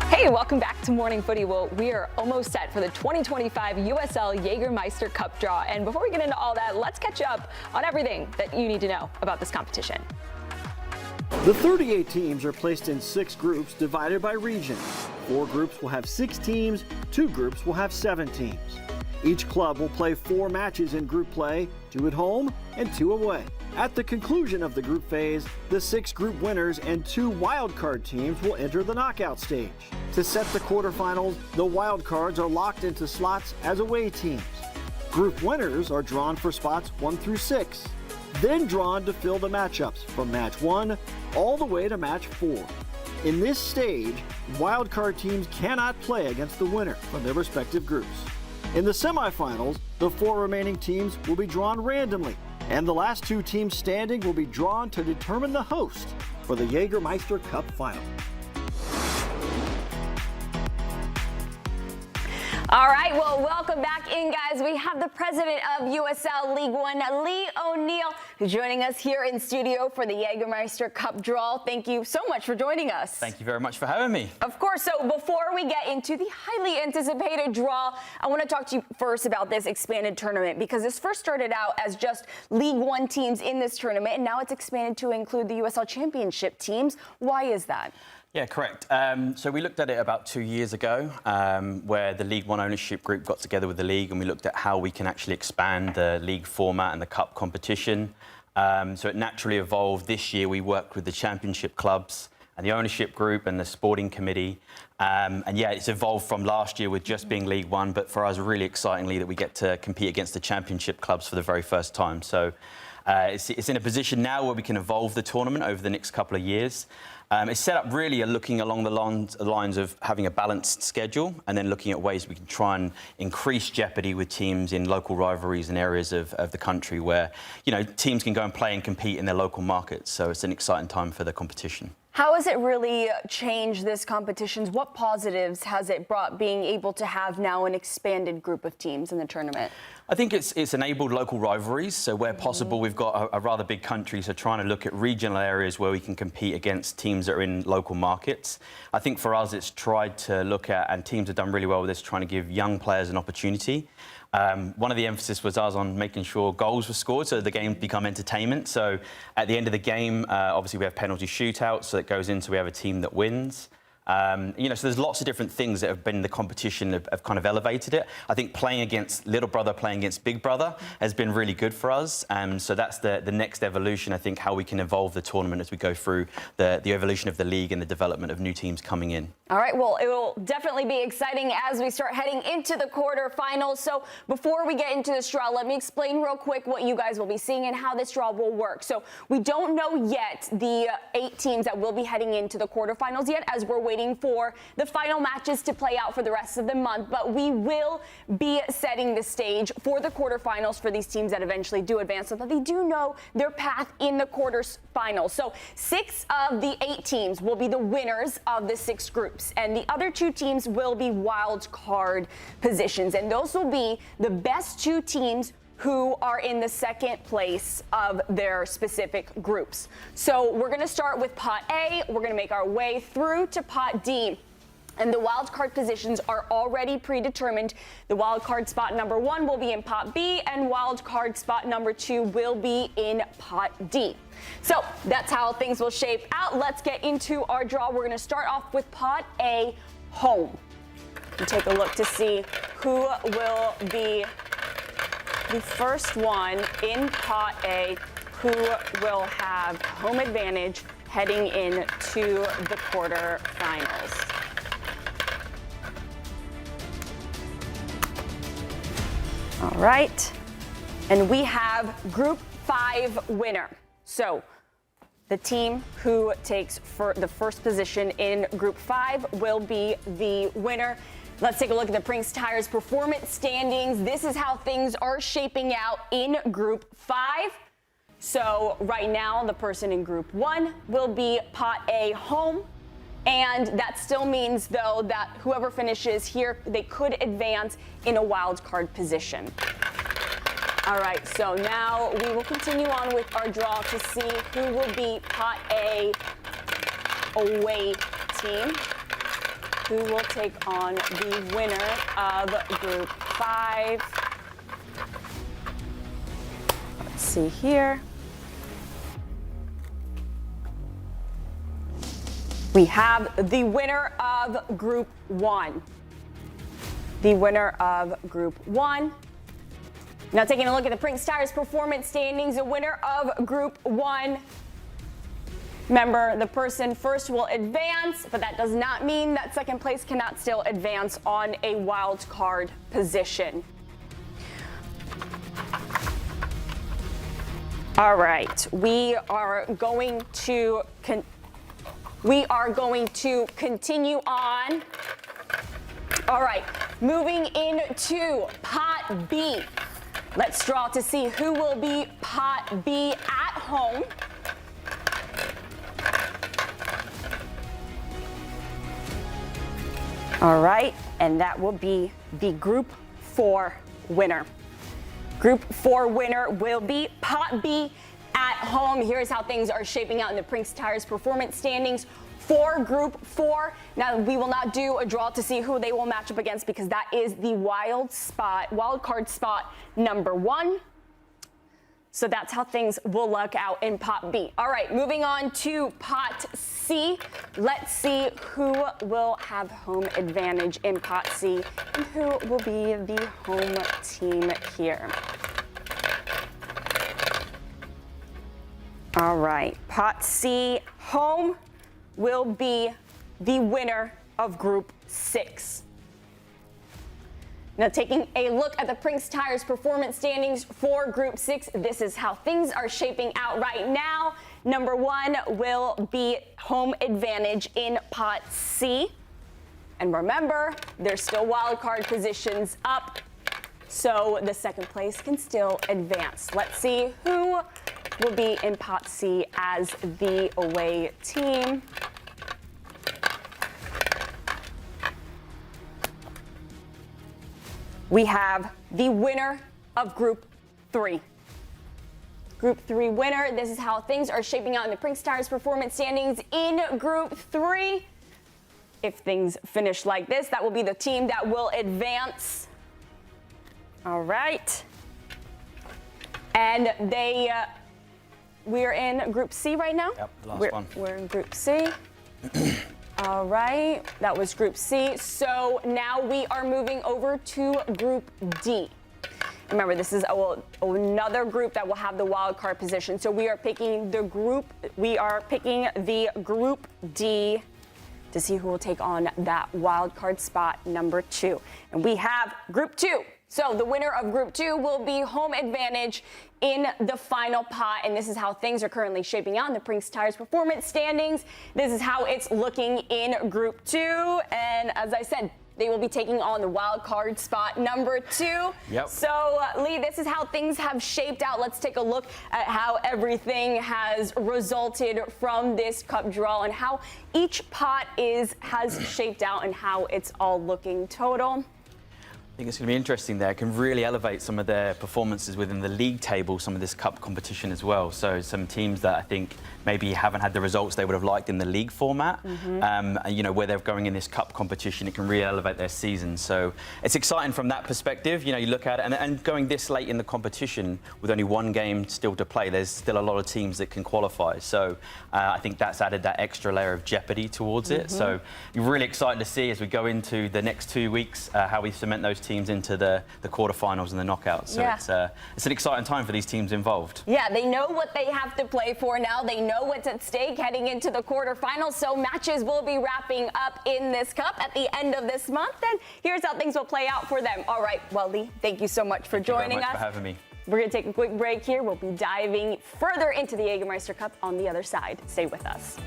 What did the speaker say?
Hey, welcome back to Morning Footy. Well, we are almost set for the 2025 USL Jägermeister Cup Draw. And before we get into all that, let's catch up on everything that you need to know about this competition. The 38 teams are placed in 6 groups divided by region. 4 groups will have 6 teams, 2 groups will have 7 teams. Each club will play 4 matches in group play, 2 at home and 2 away. At the conclusion of the group phase, the 6 group winners and 2 wildcard teams will enter the knockout stage. To set the quarterfinals, the wildcards are locked into slots as away teams. Group winners are drawn for spots 1 through 6, then drawn to fill the matchups from match 1 all the way to match 4. In this stage, wildcard teams cannot play against the winner from their respective groups. In the semifinals, the 4 remaining teams will be drawn randomly, and the last 2 teams standing will be drawn to determine the host for the Jägermeister Cup final. All right, well, welcome back in, guys. We have the president of USL League One, Lee ONeal, joining us here in studio for the Jägermeister Cup Draw. Thank you so much for joining us. Thank you very much for having me. Of course. So before we get into the highly anticipated draw, I want to talk to you first about this expanded tournament, because this first started out as just League One teams in this tournament, and now it's expanded to include the USL Championship teams. Why is that? Yeah, correct. So we looked at it about 2 years ago, where the League One ownership group got together with the league, and we looked at how we can actually expand the league format and the cup competition. So it naturally evolved. This year we worked with the championship clubs and the ownership group and the sporting committee. And yeah, it's evolved from last year with just being League One, but for us, really excitingly, that we get to compete against the championship clubs for the very first time. So it's in a position now where we can evolve the tournament over the next couple of years. It's set up really looking along the lines of having a balanced schedule, and then looking at ways we can try and increase jeopardy with teams in local rivalries and areas of the country where, you know, teams can go and play and compete in their local markets. So it's an exciting time for the competition. How has it really changed this competition? What positives has it brought, being able to have now an expanded group of teams in the tournament? I think it's enabled local rivalries. So where possible, we've got a rather big country, so trying to look at regional areas where we can compete against teams that are in local markets. I think for us, it's tried to look at, and teams have done really well with this, trying to give young players an opportunity. One of the emphasis was us on making sure goals were scored so the game become entertainment. So at the end of the game, obviously we have penalty shootouts, so it goes into we have a team that wins. You know, so there's lots of different things that have been in the competition have kind of elevated it. I think playing against little brother, playing against big brother has been really good for us. So that's the next evolution, I think, how we can evolve the tournament as we go through the evolution of the league and the development of new teams coming in. All right, well, it will definitely be exciting as we start heading into the quarterfinals. So before we get into this draw, let me explain real quick what you guys will be seeing and how this draw will work. So we don't know yet the 8 teams that will be heading into the quarterfinals yet, as we're waiting for the final matches to play out for the rest of the month. But we will be setting the stage for the quarterfinals for these teams that eventually do advance, so that they do know their path in the quarterfinals. So 6 of the 8 teams will be the winners of the 6 groups, and the other 2 teams will be wild card positions, and those will be the best 2 teams who are in the second place of their specific groups. So we're going to start with Pot A. We're going to make our way through to Pot D. And the wild card positions are already predetermined. The wild card spot number 1 will be in Pot B, and wild card spot number 2 will be in Pot D. So that's how things will shape out. Let's get into our draw. We're going to start off with Pot A, home. And take a look to see who will be the first one in Pot A, who will have home advantage heading into the quarterfinals. All right, and we have Group 5 winner. So the team who takes the first position in Group 5 will be the winner. Let's take a look at the Prince Tires performance standings. This is how things are shaping out in Group 5. So right now, the person in Group 1 will be Pot A, home. And that still means, though, that whoever finishes here, they could advance in a wild card position. All right, so now we will continue on with our draw to see who will be Pot A away team. who will take on the winner of Group 5. Let's see here. We have the winner of Group 1. The winner of Group 1. Now taking a look at the Prince Tires performance standings, the winner of Group 1. Remember, the person first will advance, but that does not mean that second place cannot still advance on a wild card position. All right, we are going to continue on. All right, moving into Pot B. Let's draw to see who will be Pot B at home. All right, and that will be the Group 4 winner. Group 4 winner will be Pot B at home. Here's how things are shaping out in the Prince Tires performance standings for Group 4. Now, we will not do a draw to see who they will match up against because that is the wild card spot number 1. So that's how things will look out in Pot B. All right, moving on to Pot C. Let's see who will have home advantage in Pot C and who will be the home team here. All right, Pot C home will be the winner of Group 6. Now taking a look at the Prince Tires performance standings for Group 6, this is how things are shaping out right now. Number 1 will be home advantage in Pot C. And remember, there's still wild card positions up, so the second place can still advance. Let's see who will be in Pot C as the away team. We have the winner of Group 3. Group 3 winner. This is how things are shaping out in the Prince Tires performance standings in Group 3. If things finish like this, that will be the team that will advance. All right. And we're in Group C right now? Yep, the last one. We're in Group C. All right, that was Group C. So now we are moving over to Group D. Remember, this is another group that will have the wild card position. So we are picking the Group D to see who will take on that wild card spot number 2. And we have Group 2. So the winner of Group 2 will be home advantage in the final pot, and this is how things are currently shaping out in the Prince Tires performance standings. This is how it's looking in Group 2, and as I said, they will be taking on the wild card spot number 2. Yep. So, Lee, this is how things have shaped out. Let's take a look at how everything has resulted from this cup draw and how each pot has shaped out and how it's all looking total. I think it's going to be interesting there. It can really elevate some of their performances within the league table, some of this cup competition as well. So some teams that I think maybe haven't had the results they would have liked in the league format, where they're going in this cup competition, it can really elevate their season. So it's exciting from that perspective. You look at it, and going this late in the competition with only one game still to play, there's still a lot of teams that can qualify. So I think that's added that extra layer of jeopardy towards it. So you're really excited to see as we go into the next 2 weeks how we cement those teams into the quarterfinals and the knockouts. So it's an exciting time for these teams involved. Yeah, they know what they have to play for now. They know what's at stake heading into the quarterfinals. So matches will be wrapping up in this cup at the end of this month. And here's how things will play out for them. All right, well, Lee, thank you so much for joining us. Thank you very much for having me. We're going to take a quick break here. We'll be diving further into the Jägermeister Cup on the other side. Stay with us.